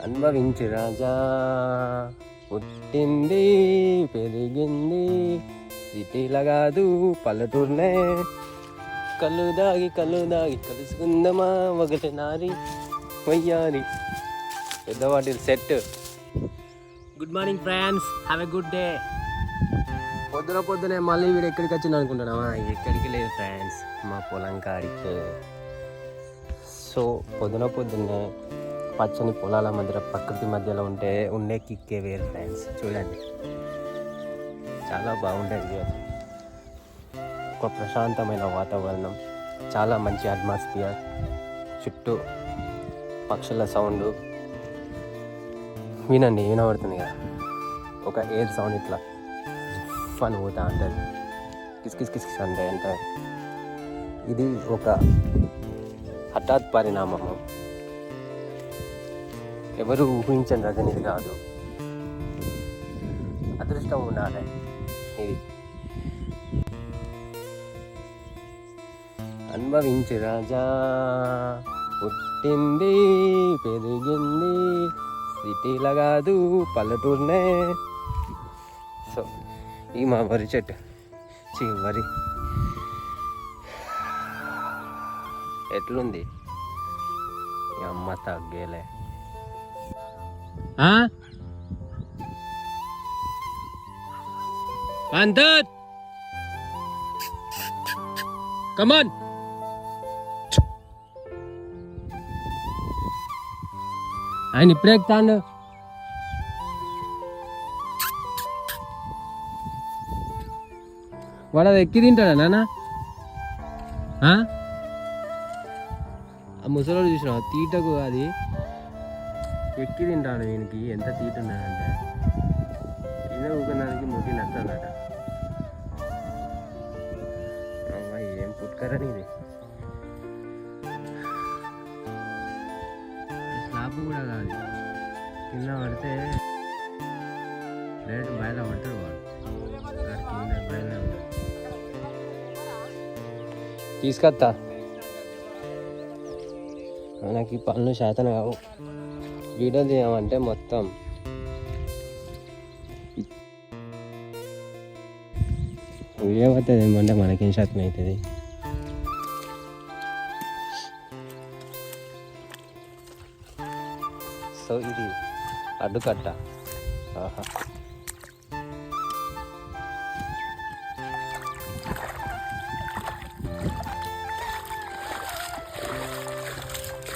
అనుభవించు రాజా, పుట్టింది పెరిగింది సిటీలా కాదు పల్లెటూరునే. కళ్ళు దాగి కలుసుకుందామా ఒకటి నారి వయ్యారి. పెద్దవాటి set. Good morning friends, have a good day. పొద్దునే మళ్ళీ వీడు ఎక్కడికి వచ్చింది అనుకుంటున్నావా? ఎక్కడికి లేదు ఫ్రెండ్స్, మా పొలం కాడికి. సో పొద్దున్నే పచ్చని పొలాల మధ్య ప్రకృతి మధ్యలో ఉండే కిక్కే వేరు ఫ్రెండ్స్. చూడండి, చాలా బాగుంటుంది. ఒక ప్రశాంతమైన వాతావరణం, చాలా మంచి అట్మాస్ఫియర్, చుట్టూ పక్షుల సౌండ్ వినబడుతుంది కదా. ఒక ఎయిర్ సౌండ్ ఇట్లా ఫన్ పోతా ఉంటుంది, కిస్ అంటే ఇది ఒక హఠాత్ పరిణామము. ఎవరు ఊహించని రకం ఇది కాదు, అదృష్టం ఉండాలి ఇది. అనుభవించు రాజా, పుట్టింది పెరిగింది సిటీలా కాదు పల్లెటూరునే. సో ఈ మా వరి చెట్టు వరి ఎట్లుంది? అమ్మ తగ్గేలే. కమాన్, ఆయన ఇప్పుడే ఎక్కుతాడు. వాడు అది ఎక్కి తింటాడా నాన్న? ఆ ముసలోడు చూసినావు తీటకు, అది ఎక్కి తింటాడు. దీనికి ఎంత తీట ఉన్నదంటే కింద ఊకడానికి ముట్టి నచ్చదట. ఏం పుట్టుకరని ఇది. స్లాబ్ కూడా కాదు, కింద పడితే డైరెక్ట్ బయట పడతాడు వాడు. కింద బయట ఉంటాడు. తీసుకొస్తా, నాకు ఈ పనులు శాతం కావు. వీడియో తీయమంటే మొత్తం వీడియో పడుతుంది ఏమంటే మనకేం శాతం అవుతుంది. సో ఇది అడ్డుకట్ట. ఆహా,